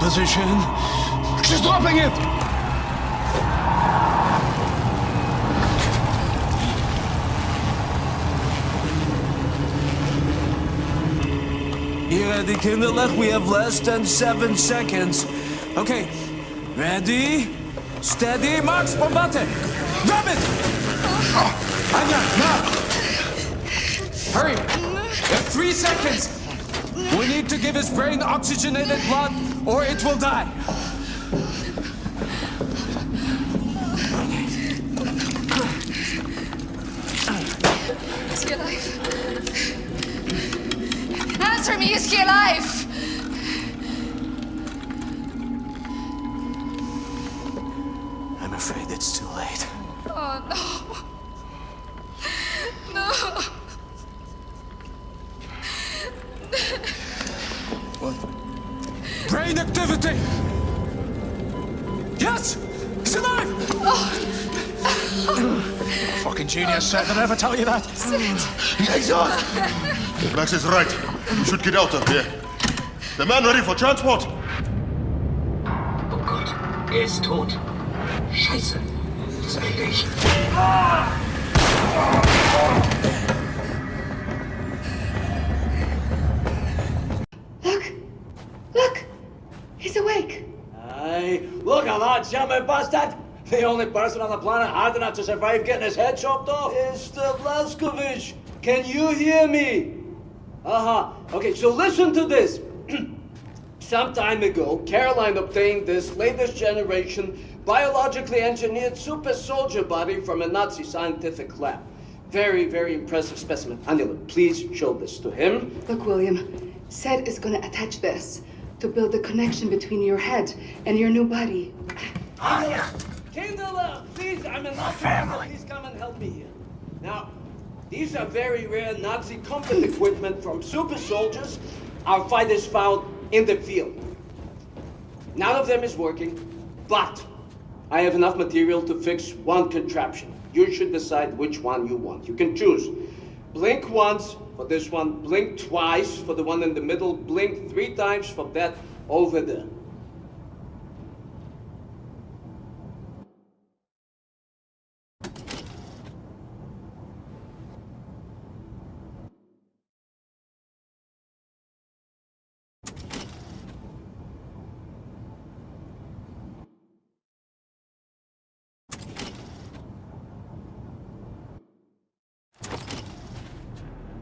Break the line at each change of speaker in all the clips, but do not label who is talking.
position. She's dropping it! Hier at the Kinderlech, we have less than 7 seconds. Okay, ready, steady, march, bombate! Grab it! Anya, now! Hurry! You have 3 seconds! We need to give his brain oxygenated blood, or it will die.
Is he alive? Answer me, is he alive?
I'm afraid it's too late.
Oh, no. No.
What? Brain activity! Yes! He's alive! Fucking genius, Seth. Did I ever tell you that?
Liaison! Max is right. We should get out of here. The man ready for transport?
Oh Gott, ist tot. Scheiße. Das will ich.
Look! He's awake.
Hey, look at that jumping bastard! The only person on the planet hard enough to survive getting his head chopped off. Mr. Blaskovich, can you hear me? Okay, so listen to this. Some time ago, Caroline obtained this latest generation biologically engineered super soldier body from a Nazi scientific lab. Very, very impressive specimen. Anila, please show this to him.
Look, William, Seth is gonna attach this to build a connection between your head and your new body.
Kindler, please, I'm in family. Please come and help me here. Now, these are very rare Nazi combat equipment from super soldiers our fighters found in the field. None of them is working, but I have enough material to fix one contraption. You should decide which one you want. You can choose. Blink once for this one, blink twice for the one in the middle, blink 3 times for that over there.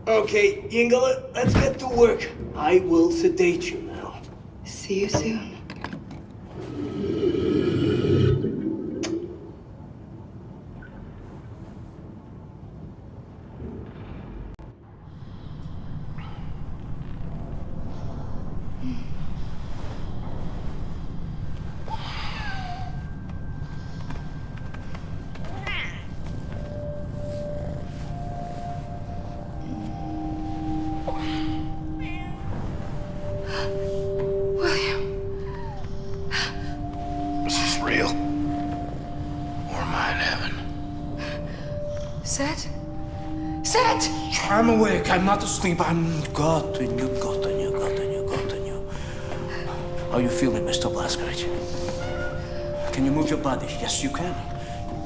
Okay, Yingala, let's get to work. I will sedate you now.
See you soon.
Seth? Seth!
I'm awake. I'm not asleep. I'm got you. How are you feeling, Mr. Blaskovich? Can you move your body? Yes, you can.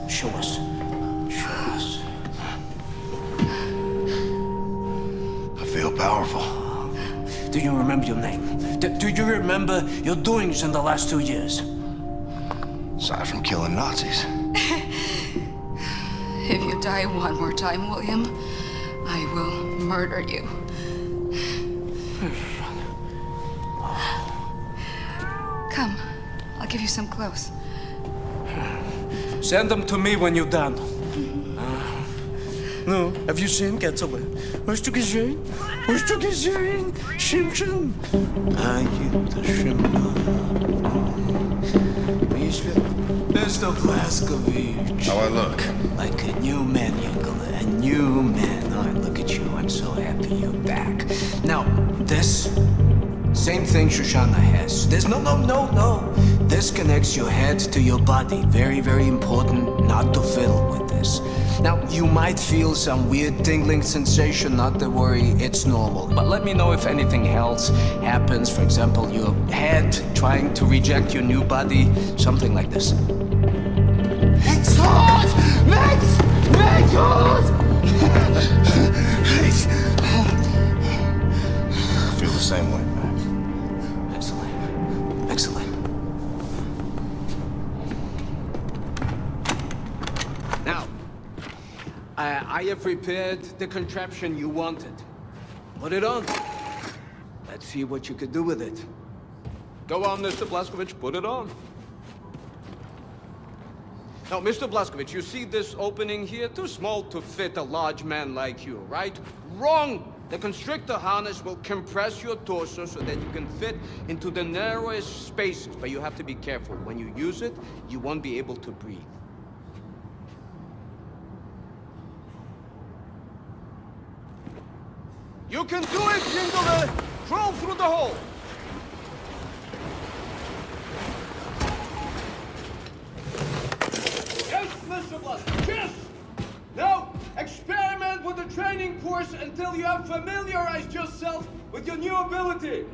Show us.
I feel powerful.
Do you remember your name? Do you remember your doings in the last 2 years?
Aside from killing Nazis.
If you die one more time, William, I will murder you. Come, I'll give you some clothes.
Send them to me when you're done. No, have you seen Ketzele? Hast du gesehen? Schimchen? The Schimchen. Mr. Blaskovich.
How I look?
Like a new man, Yingala. A new man. Oh, look at you. I'm so happy you're back. Now, this same thing Shoshana has. There's no. This connects your head to your body. Very, very important not to fiddle with this. Now, you might feel some weird tingling sensation, not to worry, it's normal. But let me know if anything else happens. For example, your head trying to reject your new body, something like this.
It's hot! Max! Max! Hot!
I feel the same way, Max.
Excellent. Excellent. Now, I have prepared the contraption you wanted. Put it on. Let's see what you could do with it. Go on, Mr. Blazkowicz, put it on. Now, Mr. Blazkowicz, you see this opening here? Too small to fit a large man like you, right? Wrong! The constrictor harness will compress your torso so that you can fit into the narrowest spaces, but you have to be careful. When you use it, you won't be able to breathe. You can do it, Jingle! Crawl through the hole! Yes, Mr. Blazkowicz, yes! Now, experiment with the training course until you have familiarized yourself with your new ability.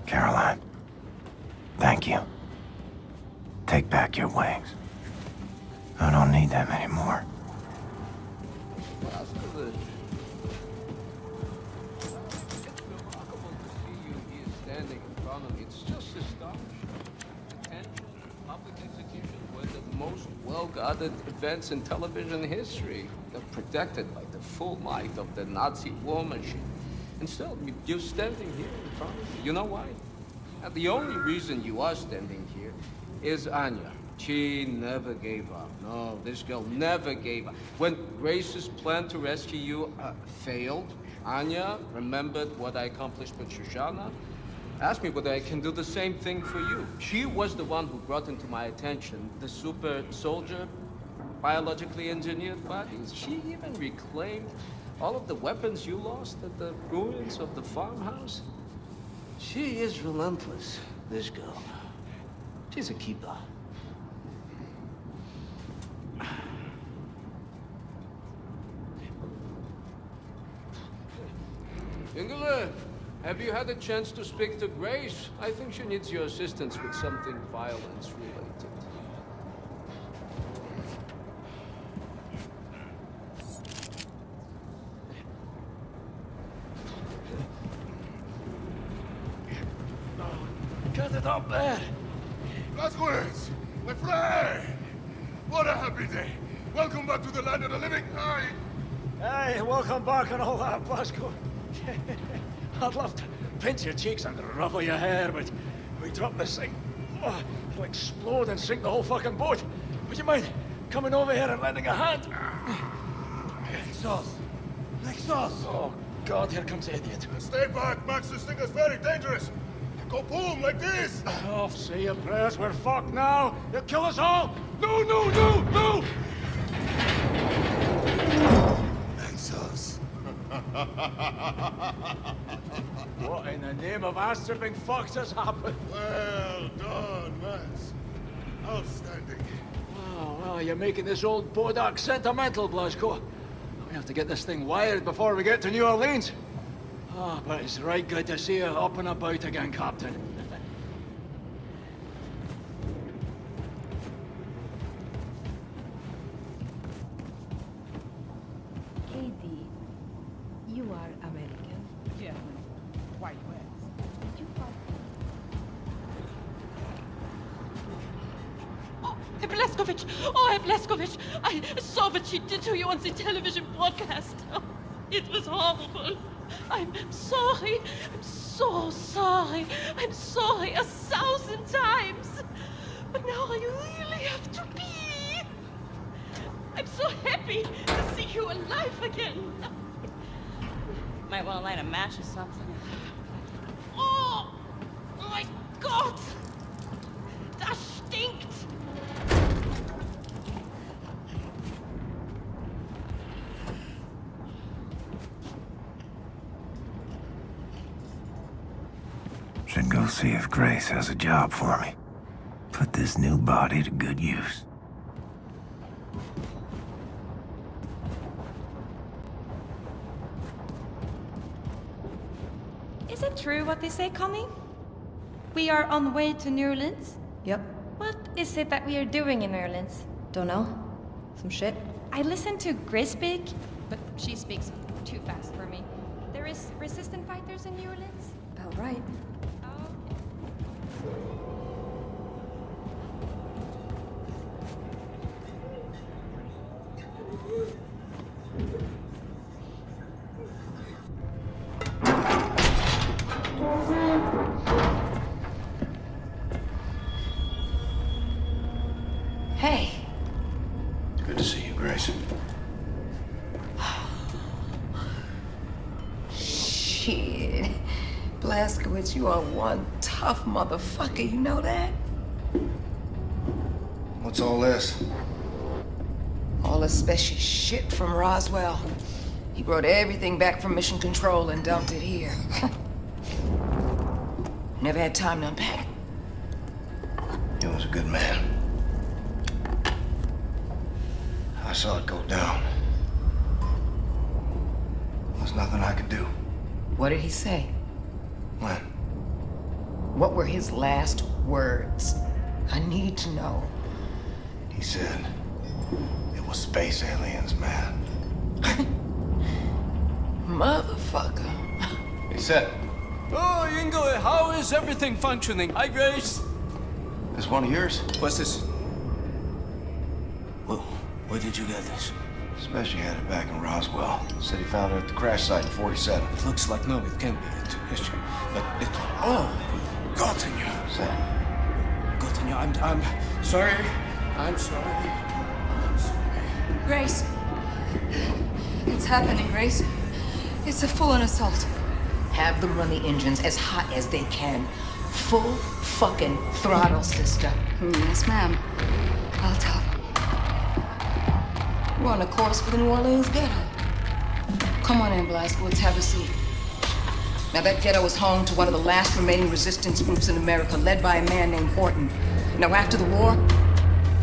Caroline, thank you. Take back your wings. I don't need them anymore.
Blazkowicz. It's remarkable to see you here standing in front of me. It's just astonishing. Attention, public execution were the most well-guarded events in television history. They're protected by the full might of the Nazi war machine. And still, you're standing here in front of me. You know why? And the only reason you are standing here is Anya. She never gave up. No, this girl never gave up. When Grace's plan to rescue you failed, Anya remembered what I accomplished with Shoshana, asked me whether I can do the same thing for you. She was the one who brought into my attention the super soldier, biologically engineered bodies. She even reclaimed
All of the weapons you lost at the ruins of the farmhouse? She is relentless, this girl. She's a keeper. Ingele, have you had a chance to speak to Grace? I think she needs your assistance with something violence-related. Get it up there!
Glasgows! My friend! What a happy day! Welcome back to the land of the living! Aye!
Hey, welcome back and all that, Blasco. I'd love to pinch your cheeks and ruffle your hair, but we dropped this thing. Oh, it'll explode and sink the whole fucking boat. Would you mind coming over here and lending a hand?
Exhaust! Exhaust!
Oh, God, here comes the idiot.
Stay back, Max. This thing is very dangerous. Go boom like this!
Oh, say your prayers. We're fucked now. You'll kill us all. No, no, no, no!
Exhaust.
What in the name of Asterping fucks has happened?
Well done, Max. Outstanding.
Oh, well, you're making this old bodak sentimental, Blasco. We have to get this thing wired before we get to New Orleans. Oh, but it's right good to see you up and about again, Captain.
Katie, you are American.
Yeah, white West.
Did you fight?
Oh, Herr Blazkowicz! Oh, Herr Blazkowicz! I saw what she did to you on the television broadcast. Oh, it was horrible. I'm sorry. I'm so sorry. I'm sorry 1,000 times. But now I really have to pee. I'm so happy to see you alive again.
Might want to light a match or something.
Oh my God! Das stinkt!
Should go see if Grace has a job for me. Put this new body to good use.
Is it true what they say, Connie? We are on way to New Orleans?
Yep.
What is it that we are doing in New Orleans?
Don't know. Some shit.
I listened to Grace speak, but she speaks too fast for me. There is resistant fighters in New Orleans?
About right.
Hey.
Good to see you, Grace.
Shit. Blazkowicz, you are one tough motherfucker, you know that?
What's all this?
All the special shit from Roswell. He brought everything back from Mission Control and dumped it here. Never had time to unpack it.
He was a good man. I saw it go down. There's nothing I could do.
What did he say?
When?
What were his last words? I need to know.
He said it was space aliens, man.
Motherfucker.
He said,
Oh, Ingele, how is everything functioning? Hi, Grace.
this one of yours?
What's this? Well, where did you get this?
Special had it back in Roswell. Said he found it at the crash site in 47.
It looks like no, it can't be it. But it. Oh, gotten you.
Say,
Gotten you. I'm sorry. I'm sorry. I'm sorry.
Grace. It's happening, Grace. It's a full-on assault.
Have them run the engines as hot as they can. Full fucking throttle, sister.
Yes, ma'am. I'll tell them.
We're on a course for the New Orleans ghetto. Come on in, Blazkowicz. Have a seat. Now, that ghetto is home to one of the last remaining resistance groups in America, led by a man named Horton. Now, after the war,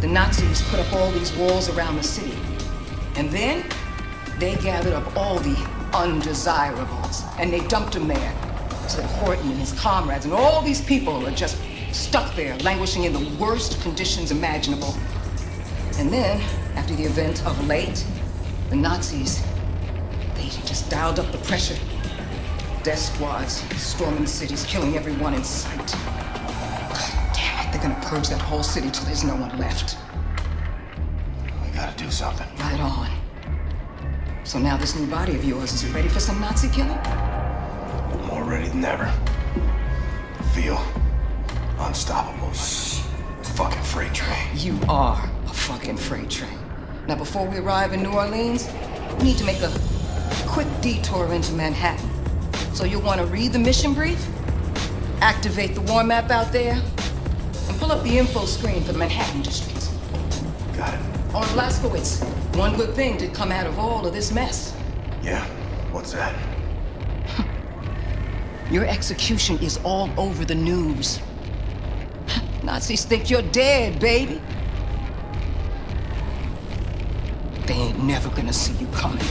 the Nazis put up all these walls around the city. And then, they gathered up all the undesirables, and they dumped them there. So that Horton and his comrades and all these people are just stuck there, languishing in the worst conditions imaginable. And then, after the event of late, the Nazis, they just dialed up the pressure. Death squads storming cities, killing everyone in sight. God damn it, they're gonna purge that whole city till there's no one left.
We gotta do something.
Right on. So now this new body of yours, is it ready for some Nazi killing?
More ready than ever. Feel unstoppable. It's a fucking freight train.
You are a fucking freight train. Now, before we arrive in New Orleans, we need to make a quick detour into Manhattan. So you'll want to read the mission brief, activate the war map out there, and pull up the info screen for the Manhattan districts.
Got it.
On Blazkowicz, one good thing did come out of all of this mess.
Yeah? What's that?
Your execution is all over the news. Nazis think you're dead, baby. They ain't never gonna see you coming.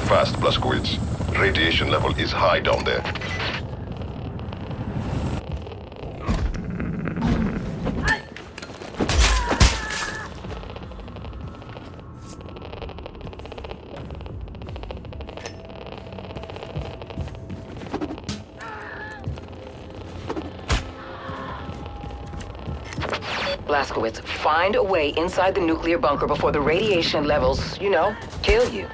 Fast, Blazkowicz. Radiation level is high down there.
Blazkowicz, find a way inside the nuclear bunker before the radiation levels, kill you.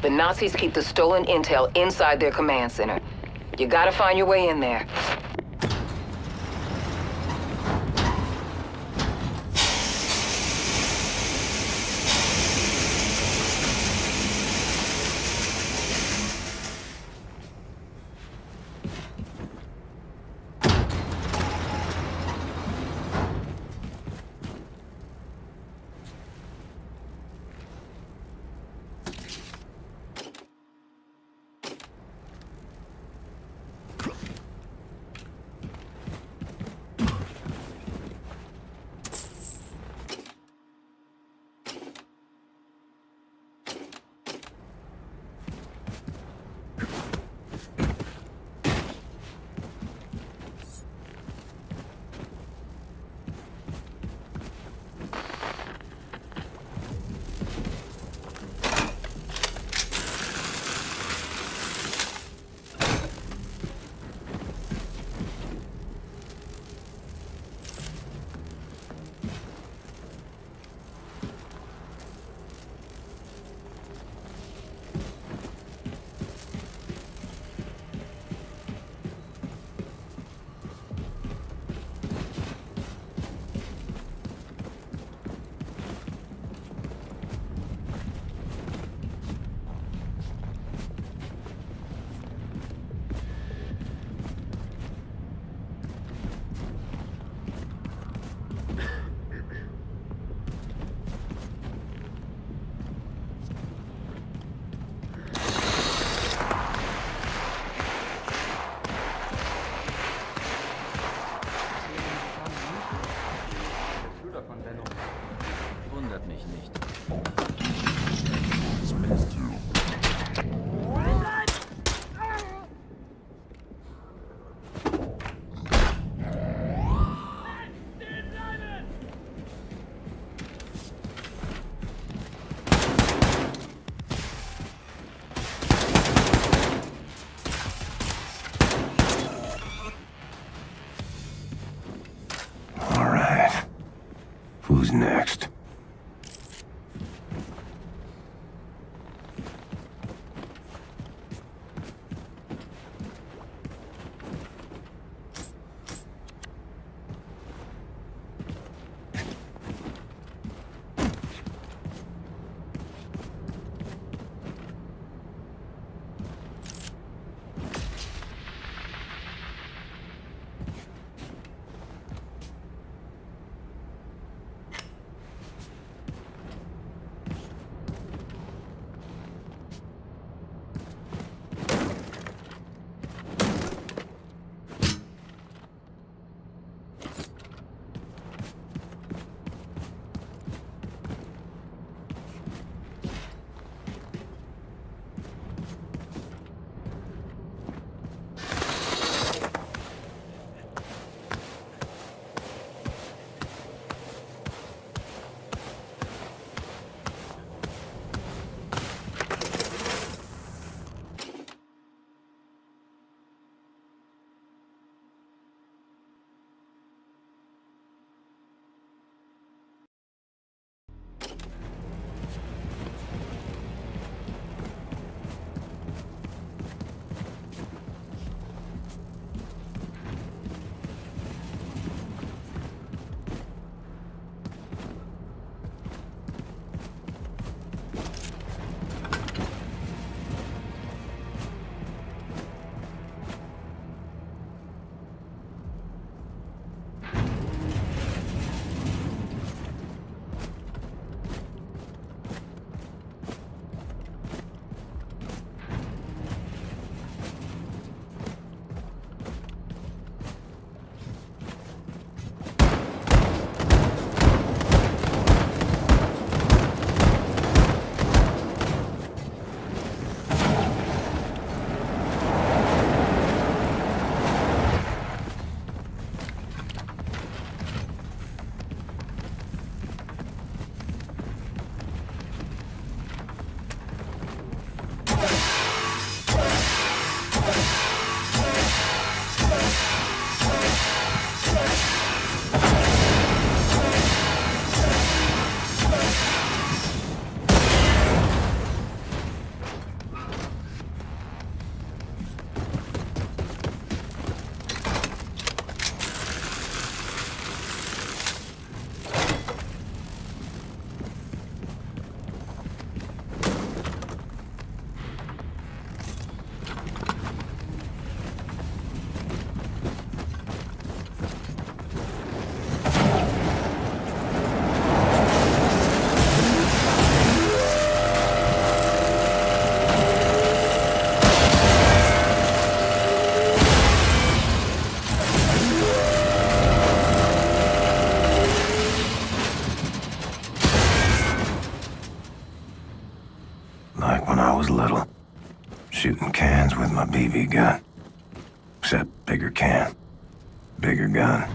The Nazis keep the stolen intel inside their command center. You gotta find your way in there.
Wundert mich nicht.
All right. Who's next? shooting cans with my BB gun. Except bigger can, bigger gun.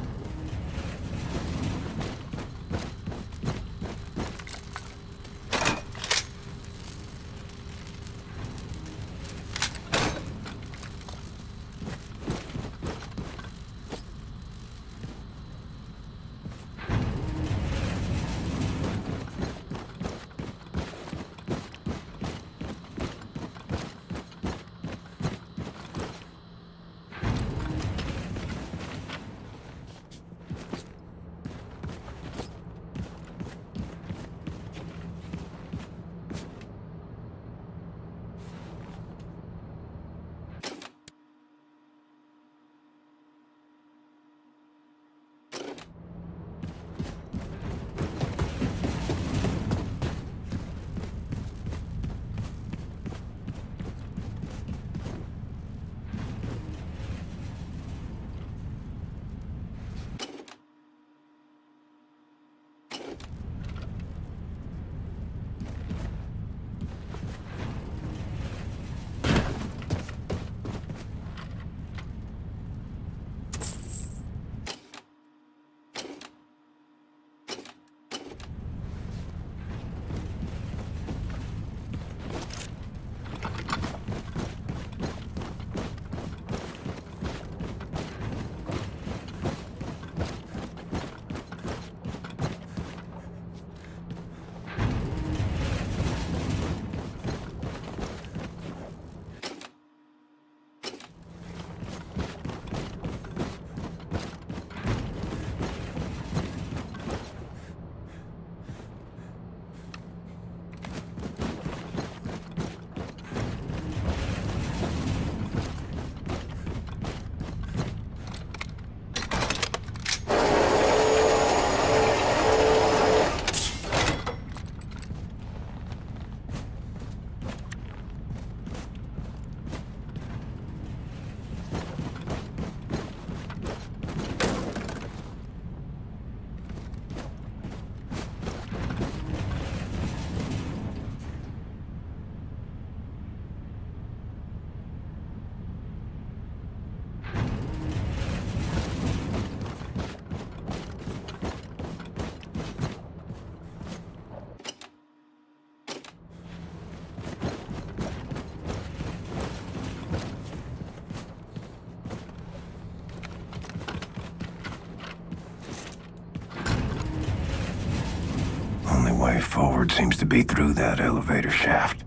Way forward seems to be through that elevator shaft.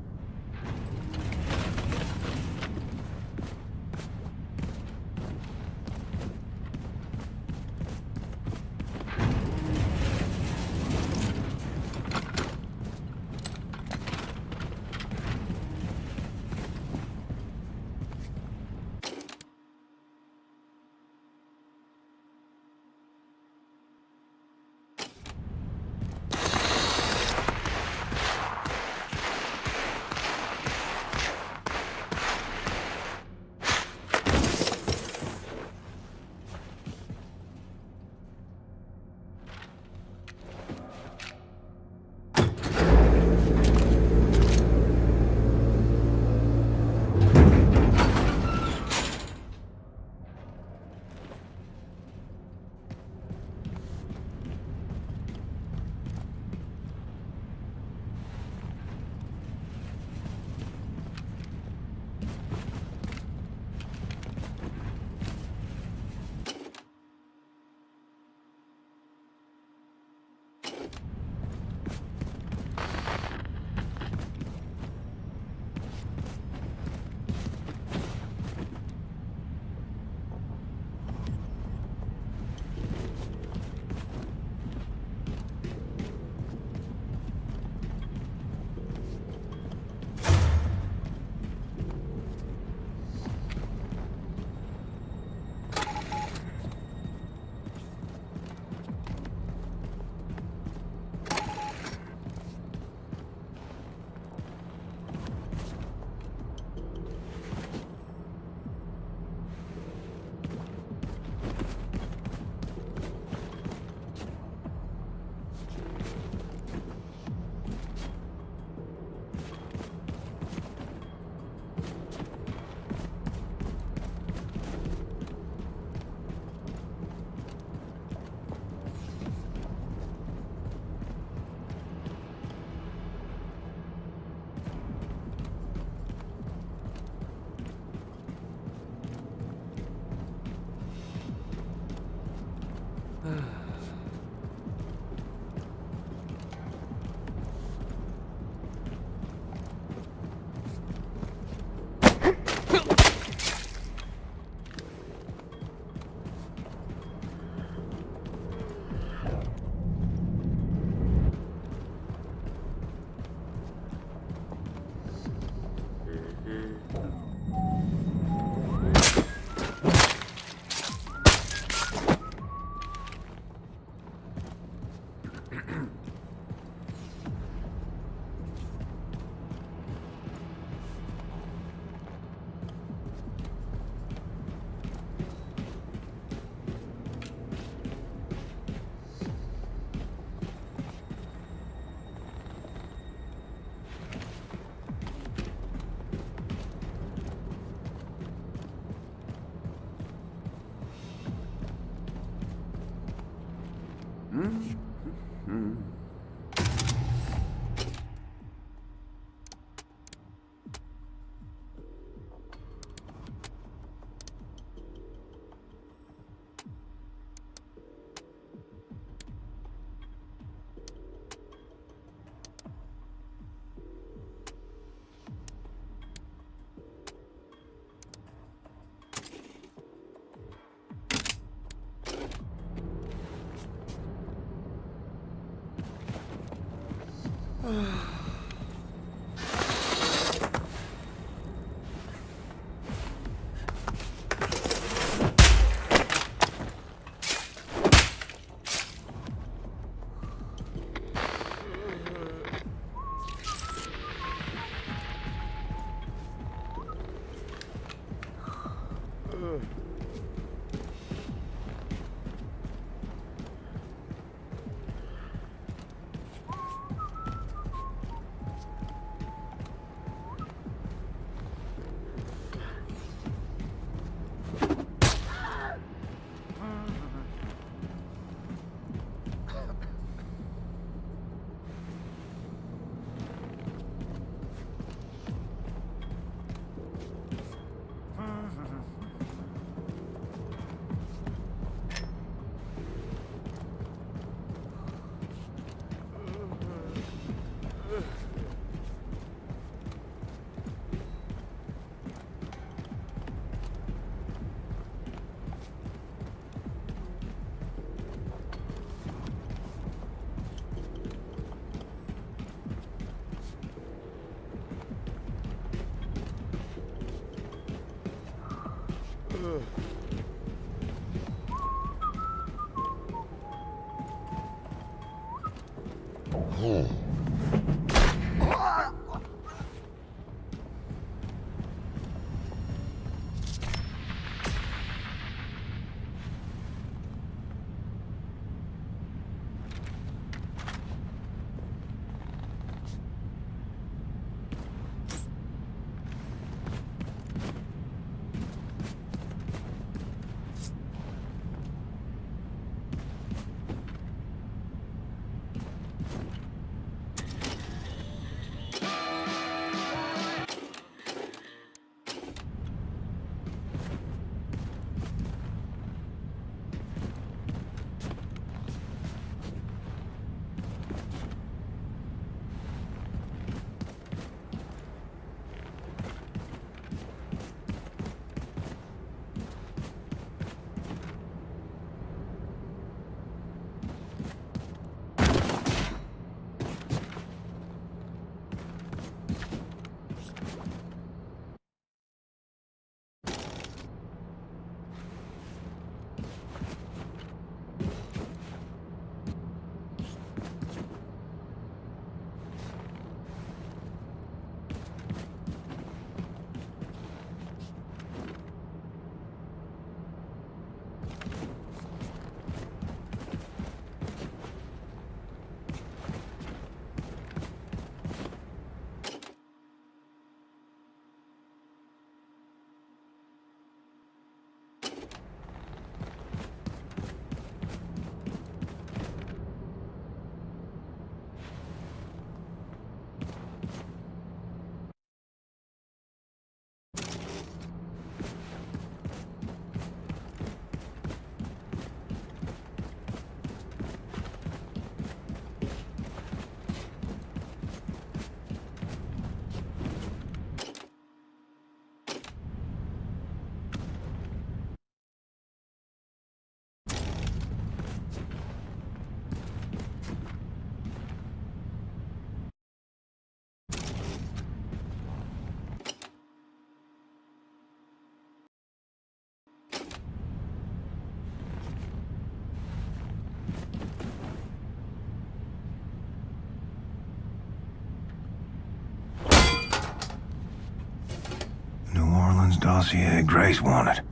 Dossier Grace wanted.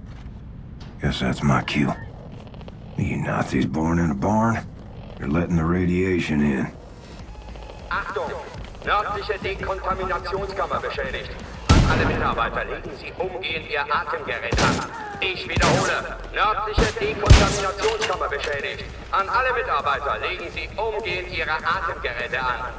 Guess that's my cue. You Nazis born in a barn? You're letting the radiation in.
Achtung! Nördliche Dekontaminationskammer beschädigt.
alle Mitarbeiter, legen Sie umgehend Ihr Atemgerät an. Ich wiederhole, nördliche Dekontaminationskammer beschädigt. An alle Mitarbeiter, legen Sie umgehend Ihre Atemgeräte an.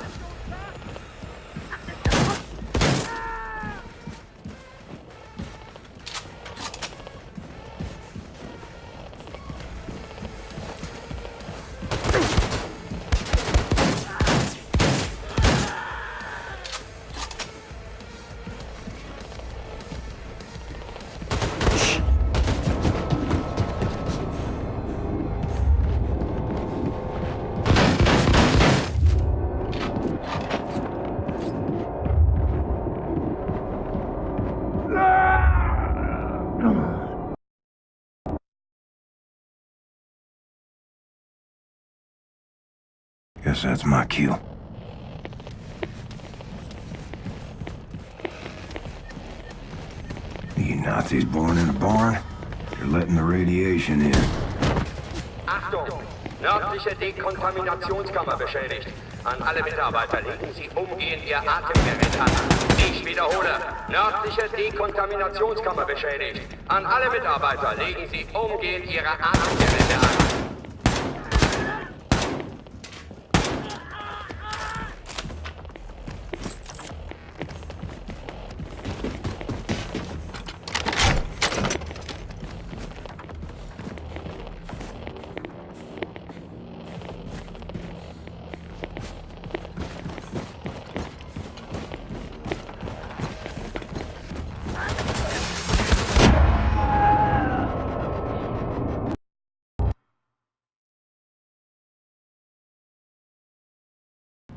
Guess that's my cue. You Nazis born in a barn? You're letting the radiation in.
Achtung! Nördliche Dekontaminationskammer beschädigt. An alle Mitarbeiter, legen Sie umgehend Ihr Atemgerät an. Ich wiederhole, nördliche Dekontaminationskammer beschädigt. An alle Mitarbeiter, legen Sie umgehend Ihre Atemgeräte an.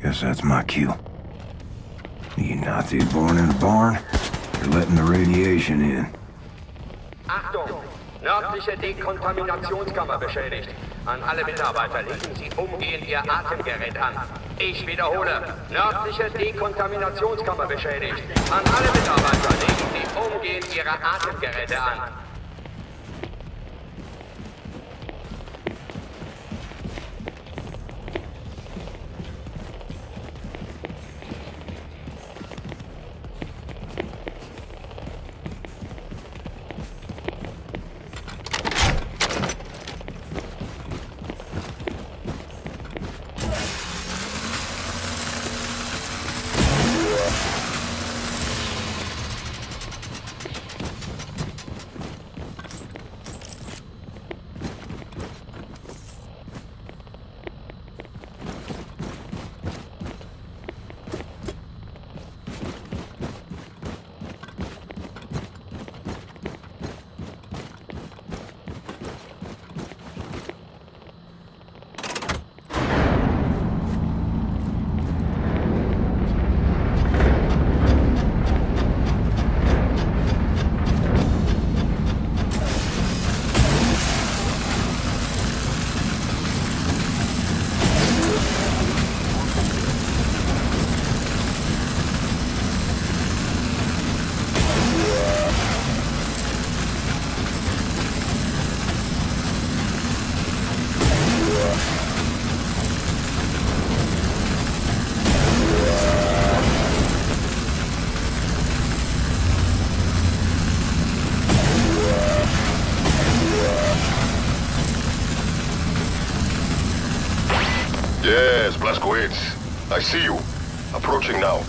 Guess that's my cue. You Nazis born in a barn? You're letting the radiation in.
Achtung! Nördliche Dekontaminationskammer beschädigt. An alle Mitarbeiter, legen Sie umgehend Ihr Atemgerät an. Ich wiederhole, nördliche Dekontaminationskammer beschädigt. An alle Mitarbeiter, legen Sie umgehend Ihre Atemgeräte an.
Yes, Blazkowicz. I see you. Approaching now.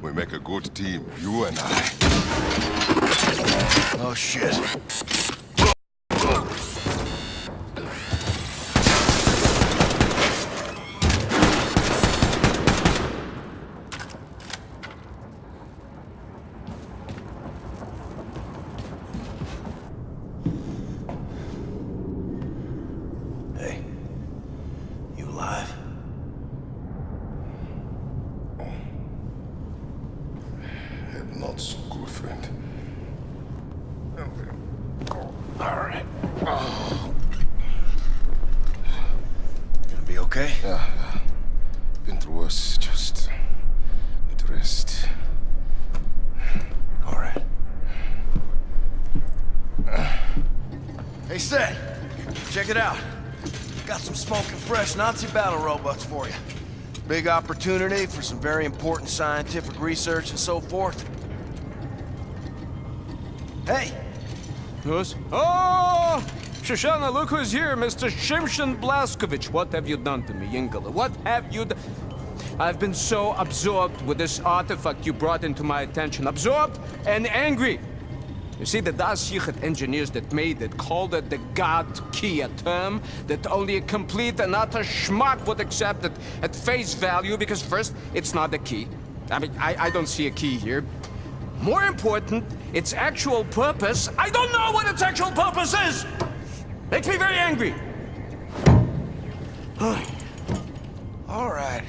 We make a good team, you and I. Oh, shit.
okay?
Yeah. Been through worse. Just need to rest.
All right. Hey, Seth, check it out. Got some smoking fresh Nazi battle robots for you. Big opportunity for some very important scientific research and so forth. Hey!
Who's? Oh! Shoshana, look who's here, Mr. Shimshon Blaskovich. What have you done to me, Yinkala? What have you done? I've been so absorbed with this artifact you brought into my attention. Absorbed and angry. You see, the Das Yichud engineers that made it called it the God Key, a term that only a complete and utter schmuck would accept it at face value, because first, it's not a key. I mean, I don't see a key here. More important, its actual purpose, I don't know what its actual purpose is! Makes me very angry.
All right.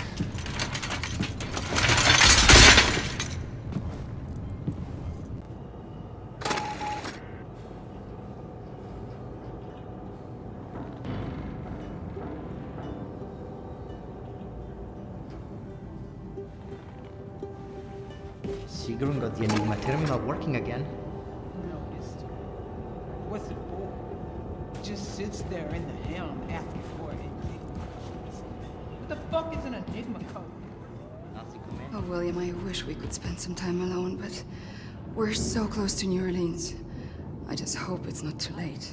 Sigurd got the Enigma terminal working again.
Noticed. What's it for? Just sits there in the helm asking for an Enigma. What the fuck is an Enigma code?
Oh, William, I wish we could spend some time alone, but we're so close to New Orleans. I just hope it's not too late.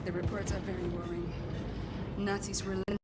The reports are very worrying. Nazis relentlessly